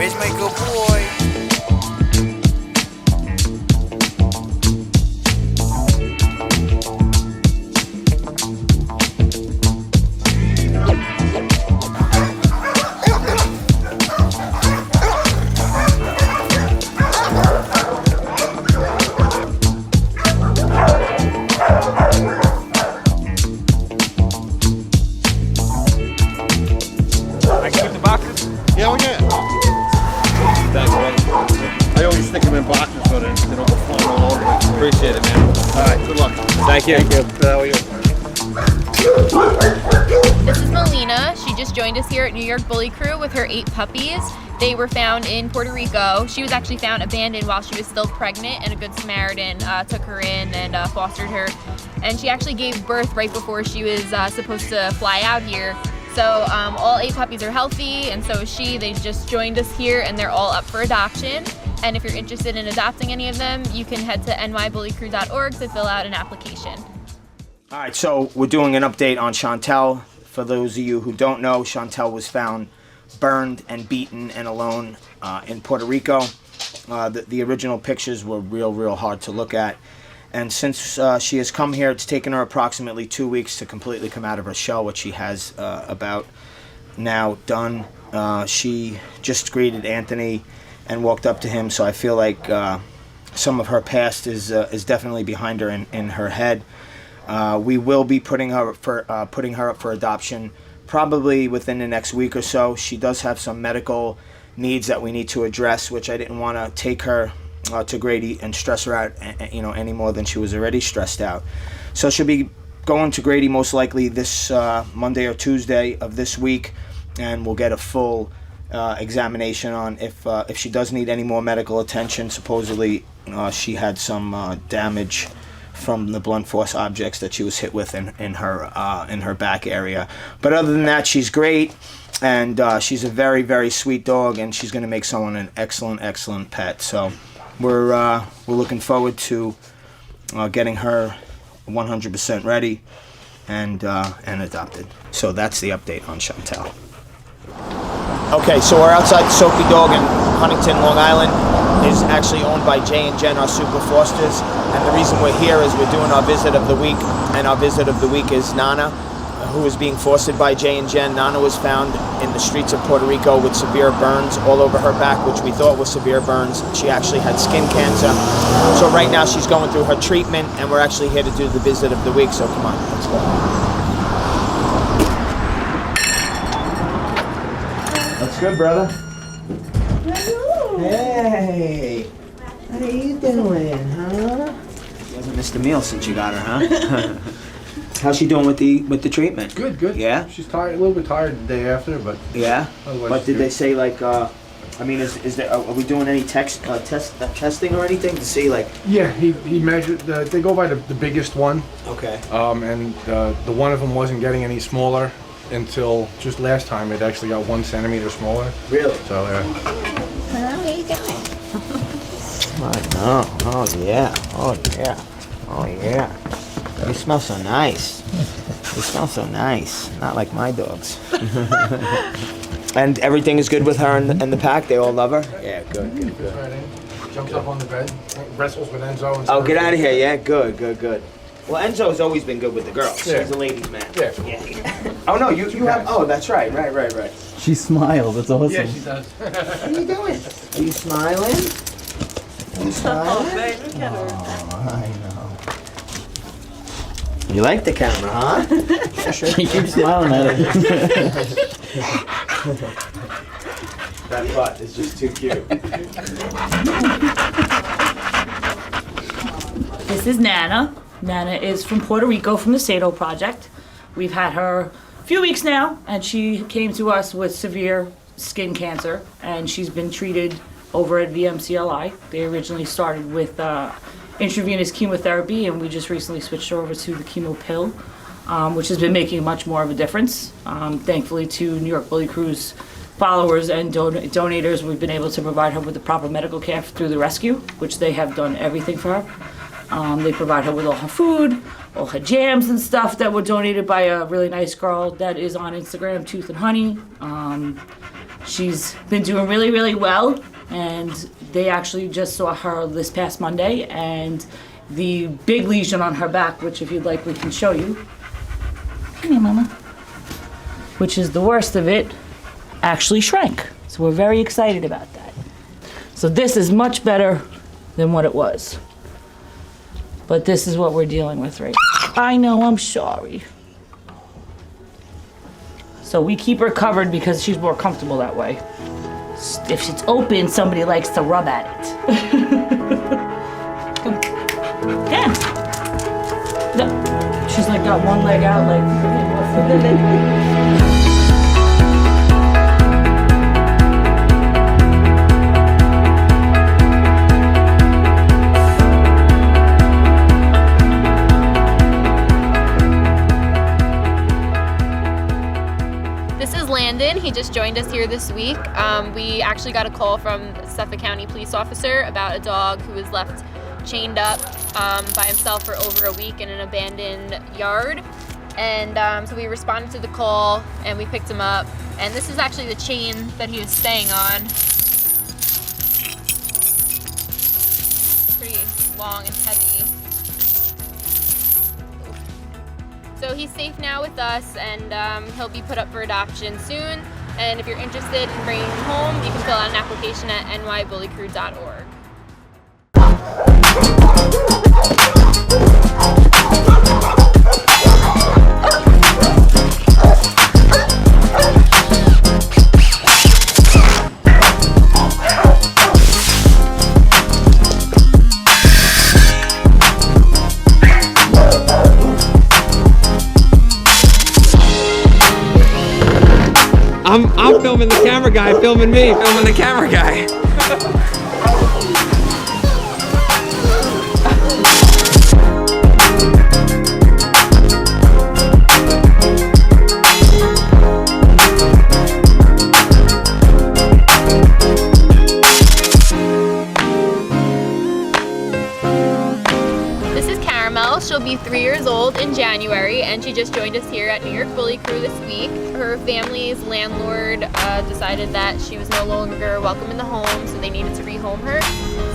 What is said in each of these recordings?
Where's my good boy? Yeah, we can. Thanks, brother. I always stick them in boxes so they don't go flying all over. Appreciate it, man. All right, good luck. Thank you. Thank you. How are you? This is Molina. She just joined us here at New York Bully Crew with her 8 puppies. They were found in Puerto Rico. She was actually found abandoned while she was still pregnant, and a Good Samaritan took her in and fostered her. And she actually gave birth right before she was supposed to fly out here. So all 8 puppies are healthy, and so is she. They just joined us here, and they're all up for adoption. And if you're interested in adopting any of them, you can head to nybullycrew.org to fill out an application. All right, so we're doing an update on Shantel. For those of you who don't know, Shantel was found burned and beaten and alone in Puerto Rico. The original pictures were real hard to look at. And since she has come here, it's taken her approximately 2 weeks to completely come out of her shell, which she has about now done. She just greeted Anthony and walked up to him, so I feel like some of her past is definitely behind her in her head. We will be putting her up for adoption probably within the next week or so. She does have some medical needs that we need to address, which I didn't want to take her to Grady and stress her out, any more than she was already stressed out. So she'll be going to Grady most likely this Monday or Tuesday of this week, and we'll get a full examination on if she does need any more medical attention. Supposedly, she had some damage from the blunt force objects that she was hit with in her back area. But other than that, she's great, and she's a very sweet dog, and she's going to make someone an excellent pet. So we're looking forward to getting her 100% ready and adopted. So that's the update on Shantel. Okay, so we're outside the Soapy Dog in Huntington, Long Island. Is actually owned by Jay and Jen, our super fosters. And the reason we're here is we're doing our visit of the week. And our visit of the week is Nana, who is being fostered by Jay and Jen. Nana was found in the streets of Puerto Rico with severe burns all over her back, which we thought was severe burns. She actually had skin cancer. So right now she's going through her treatment, and we're actually here to do the visit of the week. So come on, let's go. What's good, brother? Hey, how you doing, huh? You haven't missed a meal since you got her, huh? How's she doing with the treatment? Good. Yeah? She's tired, a little bit tired the day after, but... Yeah? Otherwise But did good. they say, like, I mean, is there, are we doing any testing or anything to see, like... Yeah, he measured, they go by the biggest one, Okay. and the one of them wasn't getting any smaller until just last time. It actually got 1 centimeter smaller. Really? So, How are you doing? I know. Oh, yeah. Oh, yeah. Oh, yeah. You smell so nice. You smell so nice. Not like my dogs. And everything is good with her and the pack? They all love her? Yeah, good. right in, jumps up on the bed, wrestles with Enzo. And Oh, get out of here. Yeah, good. Well, Enzo's always been good with the girls. Yeah. He's a ladies' man. Yeah. Oh, no, you have... Oh, that's right. Right. She smiles. It's awesome. Yeah, she does. What are you doing? Are you smiling? Are you smiling? Oh, I know. You like the camera, huh? She keeps smiling at it. That butt is just too cute. This is Nana. Nana is from Puerto Rico, from the Sado Project. We've had her a few weeks now, and she came to us with severe skin cancer, and she's been treated over at VMCLI. They originally started with intravenous chemotherapy, and we just recently switched her over to the chemo pill, which has been making much more of a difference. Thankfully to New York Bully Crew's followers and donators, we've been able to provide her with the proper medical care through the rescue, which they have done everything for her. They provide her with all her food, all her jams and stuff that were donated by a really nice girl that is on Instagram, Tooth and Honey. She's been doing really, really well, and they actually just saw her this past Monday, and the big lesion on her back, which if you'd like we can show you. Come here, Mama. Which is the worst of it, actually shrank. So we're very excited about that. So this is much better than what it was. But this is what we're dealing with right now. I know, I'm sorry. So we keep her covered because she's more comfortable that way. If it's open, somebody likes to rub at it. Yeah. No. She's like got one leg out, like. This is Landon. He just joined us here this week. We actually got a call from the Suffolk County police officer about a dog who was left chained up by himself for over a week in an abandoned yard. And so we responded to the call and we picked him up. And this is actually the chain that he was staying on. Pretty long and heavy. So he's safe now with us, and he'll be put up for adoption soon. And if you're interested in bringing him home, you can fill out an application at nybullycrew.org. I'm filming the camera guy, filming me, filming the camera guy. She'll be 3 years old in January, and she just joined us here at New York Bully Crew this week. Her family's landlord decided that she was no longer welcome in the home, so they needed to rehome her.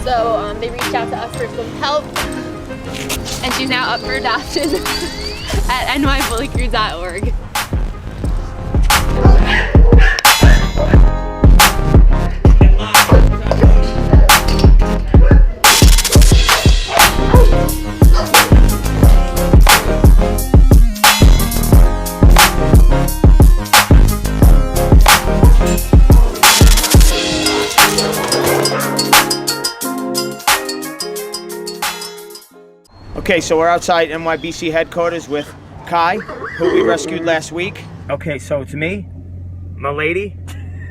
So they reached out to us for some help, and she's now up for adoption at nybullycrew.org. Okay, so we're outside Nybc headquarters with Kai, who we rescued last week. Okay, so it's me, my lady,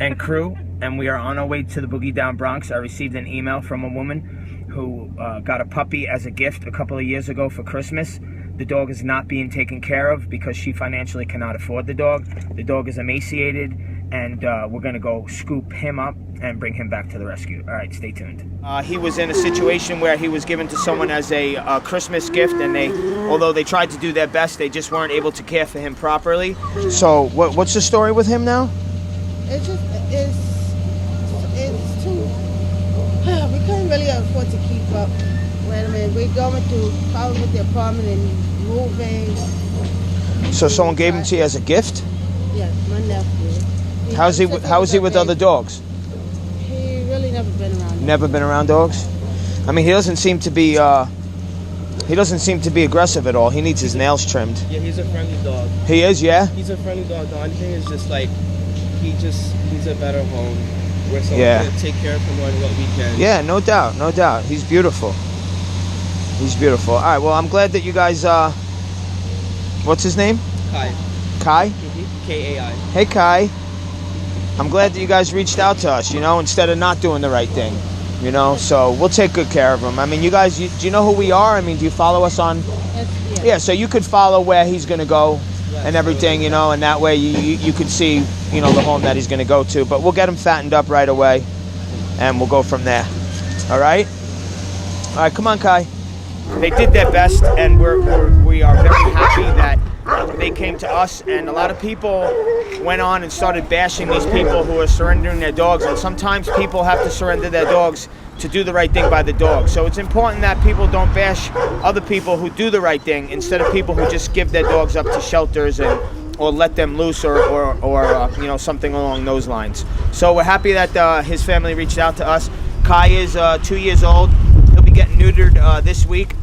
and crew, and we are on our way to the Boogie Down Bronx. I received an email from a woman who got a puppy as a gift a couple of years ago for Christmas. The dog is not being taken care of because she financially cannot afford the dog. The dog is emaciated, and we're gonna go scoop him up and bring him back to the rescue. All right, stay tuned. He was in a situation where he was given to someone as a Christmas gift, and although they tried to do their best, they just weren't able to care for him properly. So what's the story with him now? It's just, it's too, we couldn't really afford to keep up. Wait a minute, we're going through problems with the apartment and moving. So someone gave him to you as a gift? Yes, my nephew. How is he with other dogs? He really never been around. Never been around dogs? I mean, he doesn't seem to be aggressive at all. He needs his nails trimmed. Yeah, he's a friendly dog. He is, yeah? He's a friendly dog. The only thing is just like, he's a better home where someone can take care of him more than what we can. Yeah, no doubt, no doubt. He's beautiful. He's beautiful. All right, well, I'm glad that you guys, what's his name? Kai. Kai? Mm-hmm. K-A-I. Hey, Kai. I'm glad that you guys reached out to us, you know, instead of not doing the right thing, you know, so we'll take good care of him. I mean, you guys, do you know who we are? I mean, do you follow us on? Yeah, so you could follow where he's going to go and everything, you know, and that way you could see, you know, the home that he's going to go to. But we'll get him fattened up right away, and we'll go from there. All right? All right, come on, Kai. They did their best, and we are very happy that they came to us, and a lot of people went on and started bashing these people who are surrendering their dogs. And sometimes people have to surrender their dogs to do the right thing by the dog. So it's important that people don't bash other people who do the right thing instead of people who just give their dogs up to shelters or let them loose or you know, something along those lines. So we're happy that his family reached out to us. Kai is 2 years old. He'll be getting neutered this week,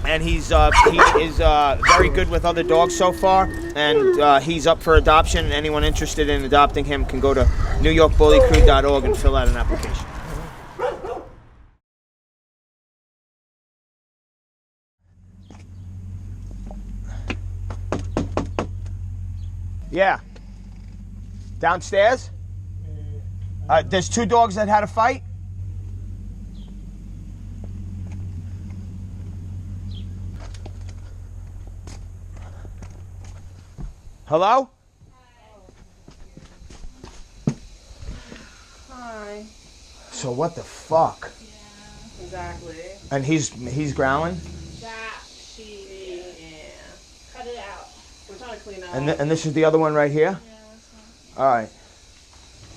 and he is very good with other dogs so far, and he's up for adoption. Anyone interested in adopting him can go to NewYorkBullyCrew.org and fill out an application. Yeah. Downstairs? There's 2 dogs that had a fight? Hello? Hi. So what the fuck? Yeah, exactly. And he's growling? That she, yeah. Cut it out. We're trying to clean up. And this is the other one right here? Yeah, that's All right.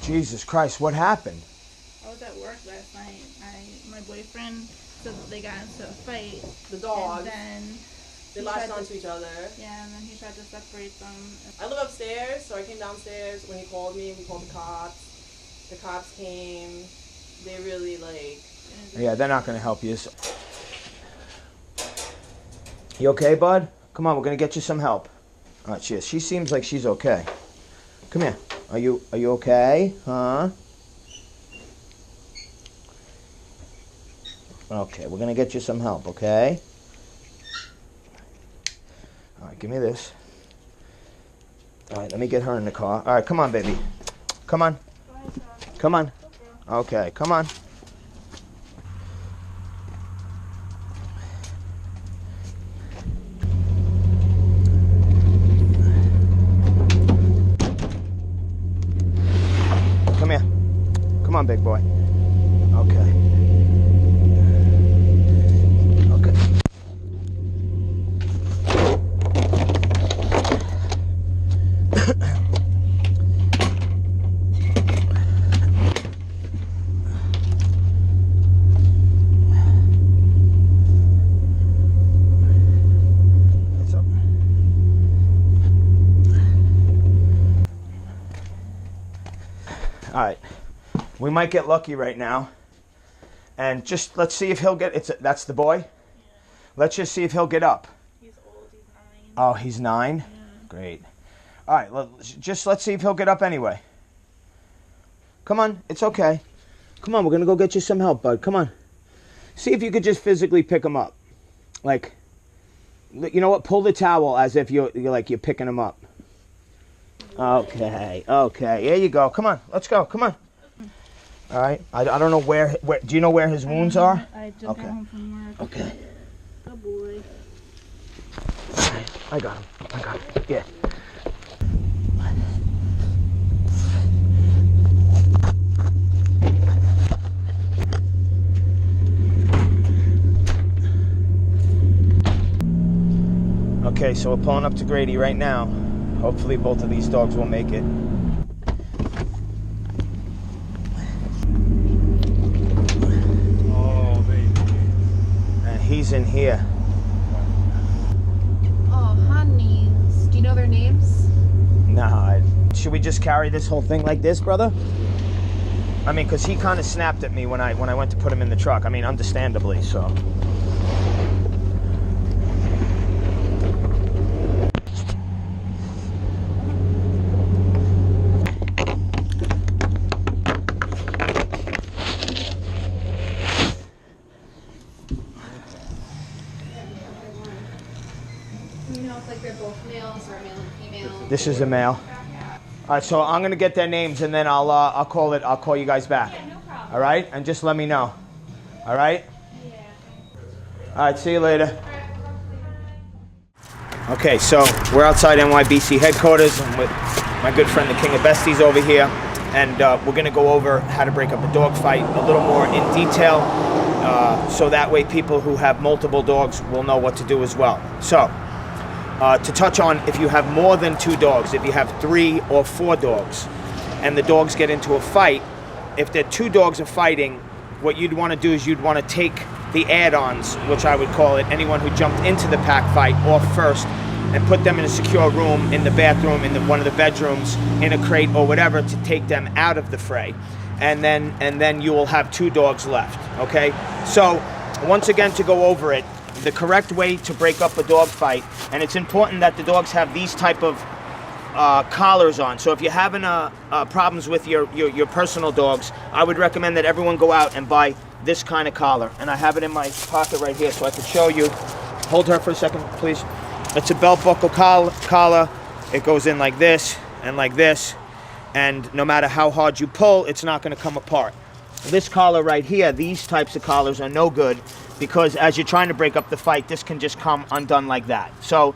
Jesus Christ, what happened? I was at work last night. My boyfriend said that they got into a fight. The dogs. And then They latched onto each other. yeah, and then he tried to separate them. I live upstairs, so I came downstairs. When he called me, we called the cops. The cops came. They really, like... Yeah, they're not going to help you. You okay, bud? Come on, we're going to get you some help. All right, she seems like she's okay. Come here. Are you okay? Huh? Okay, we're going to get you some help, okay? All right, give me this. All right, let me get her in the car. All right, come on, baby. Come on. Come on. Okay, come on. Come here. Come on, big boy. Okay. Okay. It's up. All right. We might get lucky right now. And just let's see if he'll get that's the boy? Yeah. Let's just see if he'll get up. He's old, he's 9. Oh, he's 9? Yeah. Great. All right, let's see if he'll get up anyway. Come on, it's okay. Come on, we're going to go get you some help, bud. Come on. See if you could just physically pick him up. Like, you know what? Pull the towel as if you're picking him up. Okay, okay. Here you go. Come on, let's go. Come on. All right. I don't know where. Do you know where his wounds are? I just got home from work. Okay. Good boy. All right. I got him. Yeah. Okay, so we're pulling up to Grady right now. Hopefully both of these dogs will make it. Oh, baby. And he's in here. Oh, honeys. Do you know their names? Nah, should we just carry this whole thing like this, brother? I mean, because he kind of snapped at me when I went to put him in the truck. I mean, understandably, so. Do you know if they're both males or a male and female? This is a male. All right, so I'm gonna get their names and then I'll call you guys back. Yeah, no problem. All right, and just let me know. All right. Yeah. All right, see you later. Okay, so we're outside NYBC headquarters. I'm with my good friend, the King of Besties, over here, and we're gonna go over how to break up a dog fight a little more in detail, so that way people who have multiple dogs will know what to do as well. So, to touch on if you have more than 2 dogs, if you have 3 or 4 dogs, and the dogs get into a fight, if the 2 dogs are fighting, what you'd want to do is you'd want to take the add-ons, which I would call it, anyone who jumped into the pack fight, off first, and put them in a secure room, in the bathroom, in one of the bedrooms, in a crate or whatever, to take them out of the fray. And then you will have 2 dogs left, okay? So, once again, to go over it, the correct way to break up a dog fight, and it's important that the dogs have these type of collars on. So if you're having problems with your personal dogs, I would recommend that everyone go out and buy this kind of collar. And I have it in my pocket right here so I can show you. Hold her for a second, please. It's a belt buckle collar. It goes in like this and like this. And no matter how hard you pull, it's not going to come apart. This collar right here, these types of collars are no good because as you're trying to break up the fight, this can just come undone like that. So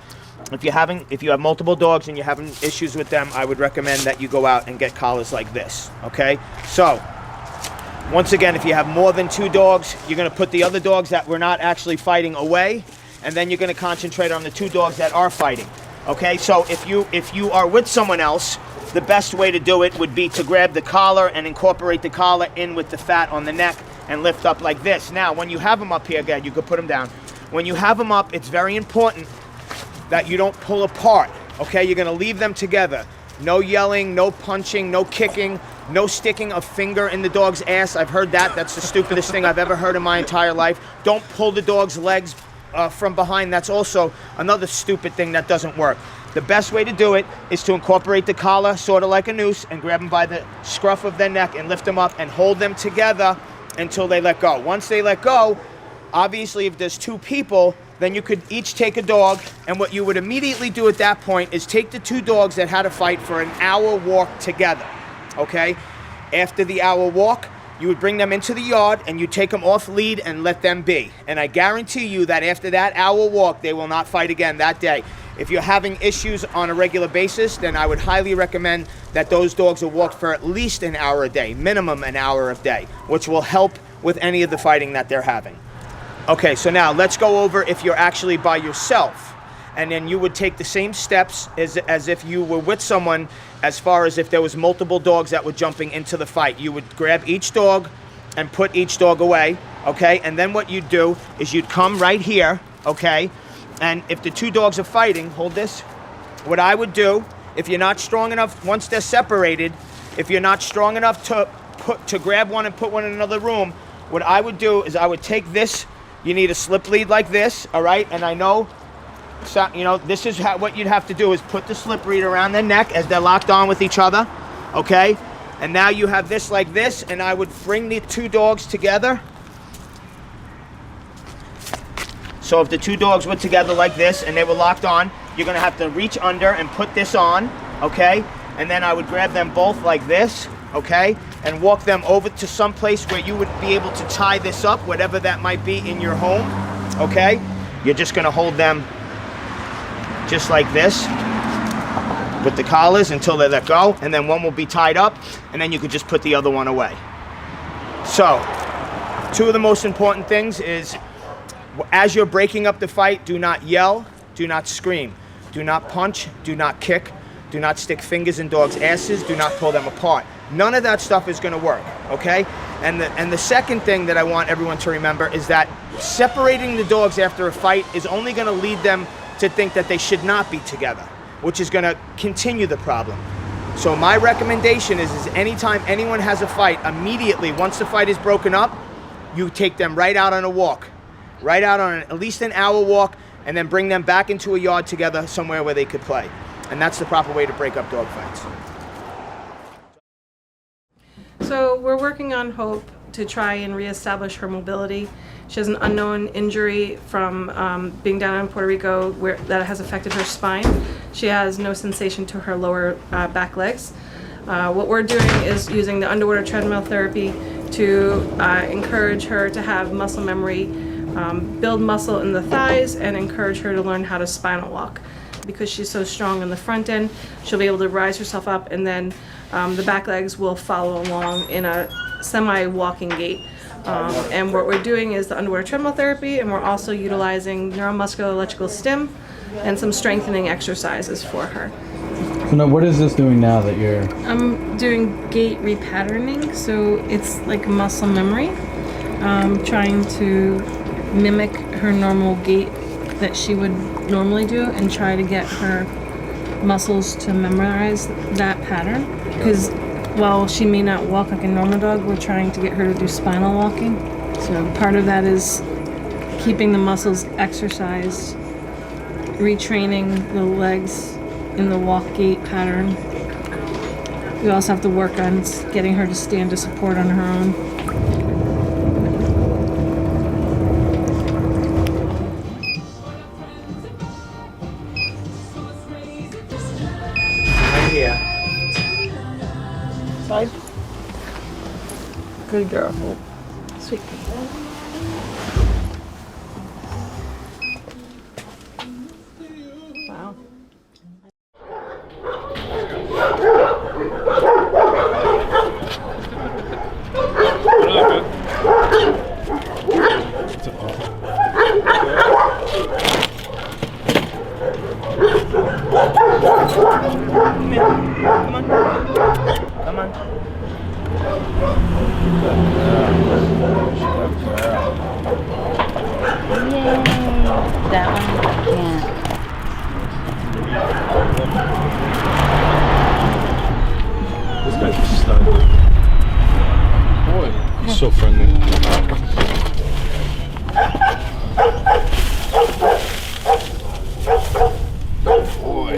if you have multiple dogs and you're having issues with them, I would recommend that you go out and get collars like this, okay? So, once again, if you have more than 2 dogs, you're going to put the other dogs that were not actually fighting away, and then you're going to concentrate on the 2 dogs that are fighting, okay? So if you are with someone else, the best way to do it would be to grab the collar and incorporate the collar in with the fat on the neck and lift up like this. Now, when you have them up here, again, you could put them down. When you have them up, it's very important that you don't pull apart, okay? You're gonna leave them together. No yelling, no punching, no kicking, no sticking a finger in the dog's ass. I've heard that. That's the stupidest thing I've ever heard in my entire life. Don't pull the dog's legs from behind. That's also another stupid thing that doesn't work. The best way to do it is to incorporate the collar, sort of like a noose, and grab them by the scruff of their neck and lift them up and hold them together until they let go. Once they let go, obviously if there's 2 people, then you could each take a dog, and what you would immediately do at that point is take the 2 dogs that had a fight for an hour walk together, okay? After the hour walk, you would bring them into the yard and you take them off lead and let them be. And I guarantee you that after that hour walk, they will not fight again that day. If you're having issues on a regular basis, then I would highly recommend that those dogs are walked for at least an hour a day, minimum an hour a day, which will help with any of the fighting that they're having. Okay, so now let's go over if you're actually by yourself. And then you would take the same steps as if you were with someone, as far as if there was multiple dogs that were jumping into the fight. You would grab each dog and put each dog away, okay? And then what you'd do is you'd come right here, okay? And if the 2 dogs are fighting, hold this. What I would do, if you're not strong enough, once they're separated, if you're not strong enough to grab one and put one in another room, what I would do is I would take this. You need a slip lead like this, all right? And I know, so, you know, this is what you'd have to do is put the slip lead around their neck as they're locked on with each other, okay? And now you have this like this, and I would bring the 2 dogs together. So if the 2 dogs were together like this and they were locked on, you're gonna have to reach under and put this on, okay? And then I would grab them both like this, okay? And walk them over to some place where you would be able to tie this up, whatever that might be in your home, okay? You're just gonna hold them just like this with the collars until they let go, and then one will be tied up, and then you could just put the other one away. So, 2 of the most important things is, as you're breaking up the fight, do not yell, do not scream, do not punch, do not kick, do not stick fingers in dogs' asses, do not pull them apart. None of that stuff is going to work, okay? And the second thing that I want everyone to remember is that separating the dogs after a fight is only going to lead them to think that they should not be together, which is going to continue the problem. So my recommendation is anytime anyone has a fight, immediately, once the fight is broken up, you take them right out on a walk, right out on at least an hour walk, and then bring them back into a yard together somewhere where they could play. And that's the proper way to break up dog fights. So we're working on Hope to try and reestablish her mobility. She has an unknown injury from being down in Puerto Rico that has affected her spine. She has no sensation to her lower back legs. What we're doing is using the underwater treadmill therapy to encourage her to have muscle memory, build muscle in the thighs, and encourage her to learn how to spinal walk. Because she's so strong in the front end, she'll be able to rise herself up, and then the back legs will follow along in a semi-walking gait. And what we're doing is the underwater treadmill therapy, and we're also utilizing neuromuscular electrical stim and some strengthening exercises for her. So now, what is this doing now that you're? I'm doing gait repatterning, so it's like muscle memory. Trying to mimic her normal gait that she would normally do and try to get her muscles to memorize that pattern. Because while she may not walk like a normal dog, we're trying to get her to do spinal walking. So part of that is keeping the muscles exercised, retraining the legs in the walk gait pattern. We also have to work on getting her to stand to support on her own. Right here. Side. Good girl. Sweet. Wow. Come on. That one? Yeah. This guy's a stud. Boy, he's so friendly. Boy,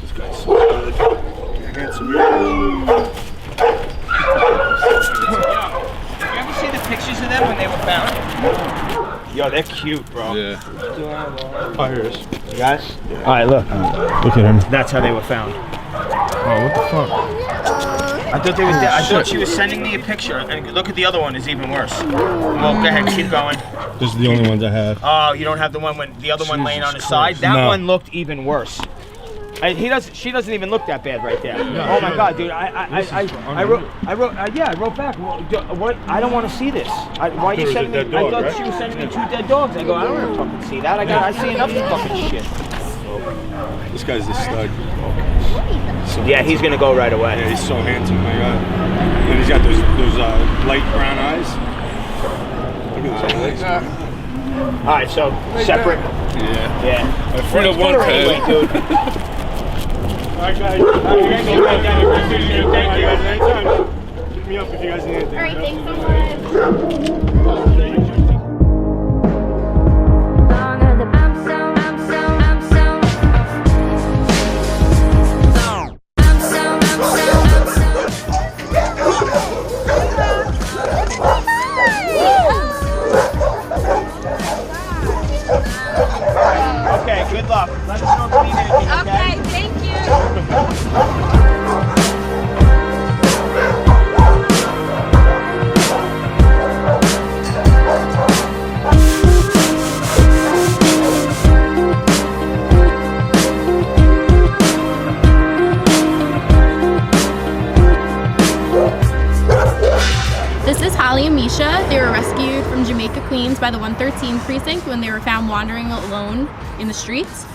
this guy's so good. Handsome. You ever see the pictures of them when they were found? Yo, they're cute, bro. Yeah. Fires. You guys? Alright, look. Look at him. That's how they were found. Oh, what the fuck? I thought they were dead. I thought she was sending me a picture. And look at the other one, is even worse. Well, go ahead, keep going. This is the only ones I have. Oh, you don't have the one when the other one laying on his side? That one looked even worse. She doesn't even look that bad right there. Yeah, oh my God, dude! I wrote back. What? I don't want to see this. Why are you sending me? Dead dog, I thought right? she was sending me 2 dead dogs. I go, I don't want to fucking see that. I see enough fucking shit. This guy's a stud. So Yeah, he's gonna go right away. Yeah, he's so handsome, my God. And he's got those light brown eyes. Look at those legs. All right, so separate. Yeah. Yeah. I freed up one anyway, pet. dude. All right, guys. Thank you. Hit me up if you guys need anything. All right, thanks so much. Okay, good luck. Let us know if you need anything, okay? Okay, thank you. This is Holly and Misha. They were rescued from Jamaica, Queens by the 113 precinct when they were found wandering alone in the streets.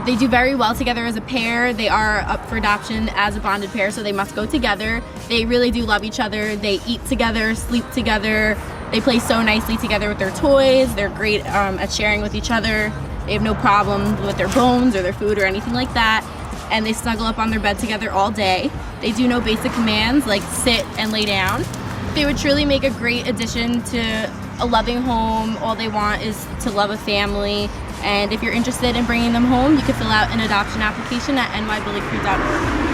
They do very well together as a pair. They are up for adoption as a bonded pair, so they must go together. They really do love each other. They eat together, sleep together. They play so nicely together with their toys. They're great at sharing with each other. They have no problem with their bones or their food or anything like that. And they snuggle up on their bed together all day. They do know basic commands like sit and lay down. They would truly make a great addition to a loving home. All they want is to love a family. And if you're interested in bringing them home, you can fill out an adoption application at nybc.org.